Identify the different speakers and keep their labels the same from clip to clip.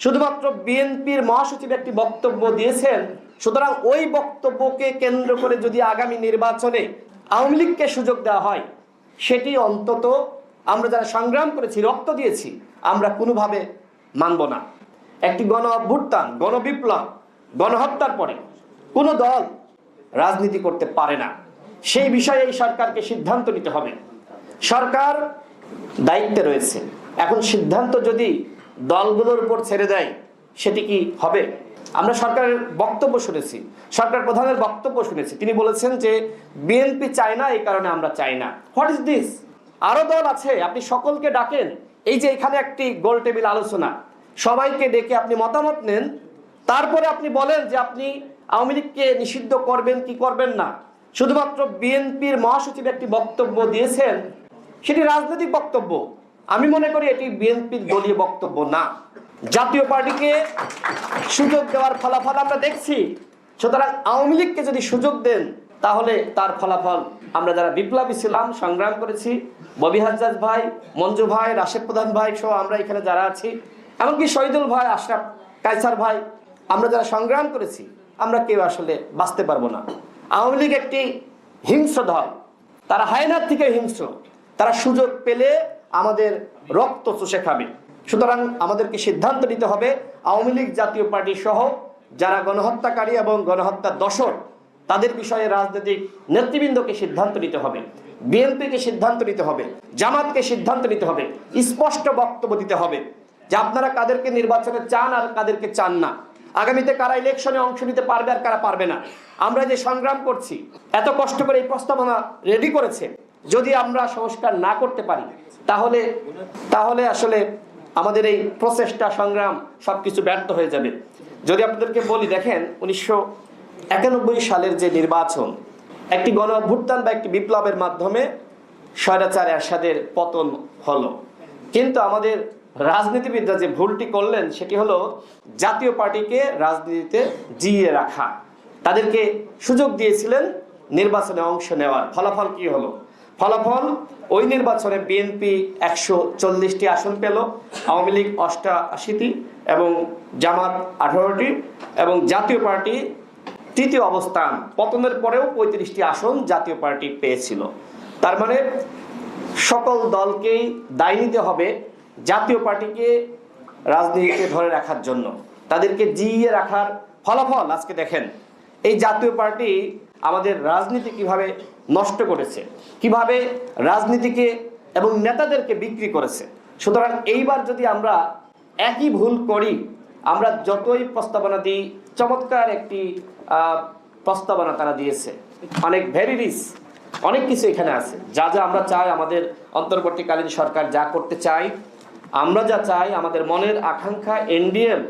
Speaker 1: শুধুমাত্র বিএনপির মহাসচিব একটি বক্তব্য দিয়েছেন, সুতরাং ওই বক্তব্যকে কেন্দ্র করে যদি আগামী নির্বাচনে আওয়ামী লীগকে সুযোগ দেওয়া হয়, সেটি অন্তত আমরা যারা সংগ্রাম করেছি, রক্ত দিয়েছি, আমরা কোনোভাবে মানব না। একটি গণ অভ্যুত্থান, গণবিপ্লব, গণহত্যার পরে কোনো দল রাজনীতি করতে পারে না। সেই বিষয়ে এই সরকারকে সিদ্ধান্ত নিতে হবে। সরকার দায়িত্বে রয়েছে। এখন সিদ্ধান্ত যদি দলগুলোর উপর ছেড়ে দেয়, সেটি কি হবে? আমরা সরকারের বক্তব্য শুনেছি, সরকার প্রধানের বক্তব্য শুনেছি। তিনি বলেছেন যে বিএনপি চায় না, এই কারণে আমরা চাই না। What is this? আরো দল আছে, আপনি সকলকে ডাকেন। এই যে এখানে একটি গোল টেবিল আলোচনা, সবাইকে ডেকে আপনি মতামত নেন, তারপরে আপনি বলেন যে আপনি আওয়ামী লীগকে নিষিদ্ধ করবেন কি করবেন না। শুধুমাত্র বিএনপির মহাসচিব একটি বক্তব্য দিয়েছেন, সেটি রাজনৈতিক বক্তব্য। আমি মনে করি এটি বিএনপির দলীয় বক্তব্য না। জাতীয় পার্টিকে সুযোগ দেওয়ার ফলাফল আমরা দেখছি। সুতরাং আওয়ামী লীগকে যদি সুযোগ দেন, তাহলে তার ফলাফল আমরা যারা বিপ্লবী ছিলাম, সংগ্রাম করেছি, ববি হাজ্জাজ ভাই, মঞ্জু ভাই, রাশেদ প্রধান ভাই সহ আমরা এখানে যারা আছি, এমনকি শহীদুল ভাই, আশরাফ কায়সার ভাই, আমরা যারা সংগ্রাম করেছি, আমরা কেউ আসলে বাঁচতে পারবো না। আওয়ামী লীগ একটি হিংস্র দল, তারা হায়নার থেকে হিংস্র। তারা সুযোগ পেলে আমাদের রক্ত চুষে খাবে। সুতরাং আমাদেরকে সিদ্ধান্ত নিতে হবে, আওয়ামী লীগ জাতীয় পার্টি সহ যারা গণহত্যাকারী এবং গণহত্যার দোষর, তাদের বিষয়ে রাজনৈতিক নেতৃবৃন্দকে সিদ্ধান্ত নিতে হবে, বিএনপিকে সিদ্ধান্ত নিতে হবে, জামাতকে সিদ্ধান্ত নিতে হবে, স্পষ্ট বক্তব্য দিতে হবে যে আপনারা কাদেরকে নির্বাচনে চান আর কাদেরকে চান না। আগামীতে কারা ইলেকশনে অংশ নিতে পারবে আর কারা পারবে না। আমরা যে সংগ্রাম করছি, এত কষ্ট করে এই প্রস্তাবনা রেডি করেছে, যদি আমরা সংস্কার না করতে পারি, তাহলে আসলে আমাদের এই প্রচেষ্টা, সংগ্রাম সবকিছু ব্যর্থ হয়ে যাবে। যদি আপনাদেরকে বলি, দেখেন 1991 সালের যে নির্বাচন, একটি গণ অভ্যুত্থান বা একটি বিপ্লবের মাধ্যমে স্বৈরাচার এরশাদের পতন হলো। কিন্তু আমাদের রাজনীতিবিদরা যে ভুলটি করলেন, সেটি হলো জাতীয় পার্টিকে রাজনীতিতে জিইয়ে রাখা। তাদেরকে সুযোগ দিয়েছিলেন নির্বাচনে অংশ নেওয়ার। ফলাফল কি হলো? ফলাফল ওই নির্বাচনে বিএনপি 140টি আসন পেল, আওয়ামী লীগ 88টি এবং জামাত 18টি এবং জাতীয় পার্টি তৃতীয় অবস্থান। পতনের পরেও 35টি আসন জাতীয় পার্টি পেয়েছিল। তার মানে সকল দলকেই দায় নিতে হবে জাতীয় পার্টিকে রাজনীতিতে ধরে রাখার জন্য, তাদেরকে জিইয়ে রাখার ফলাফল আজকে দেখেন। এই জাতীয় পার্টি আমাদের রাজনীতি কিভাবে নষ্ট করেছে, কিভাবে রাজনীতিকে এবং নেতাদেরকে বিক্রি করেছে। সুতরাং এইবার যদি আমরা একই ভুল করি, আমরা যতই প্রস্তাবনা দিই, চমৎকার একটি প্রস্তাবনা তারা দিয়েছে, অনেক ভেরি রিচ, অনেক কিছু এখানে আছে। যা যা আমরা চাই, আমাদের অন্তর্বর্তীকালীন সরকার যা করতে চাই, আমরা যা চাই, আমাদের মনের আকাঙ্ক্ষা এনডিএম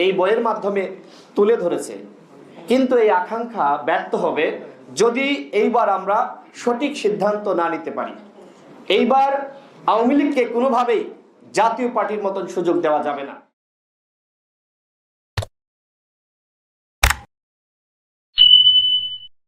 Speaker 1: এই বইয়ের মাধ্যমে তুলে ধরেছে। কিন্তু এই আকাঙ্ক্ষা ব্যর্থ হবে যদি এইবার আমরা সঠিক সিদ্ধান্ত না নিতে পারি। এইবার আওয়ামী লীগকে কোনোভাবেই জাতীয় পার্টির মতন সুযোগ দেওয়া যাবে না।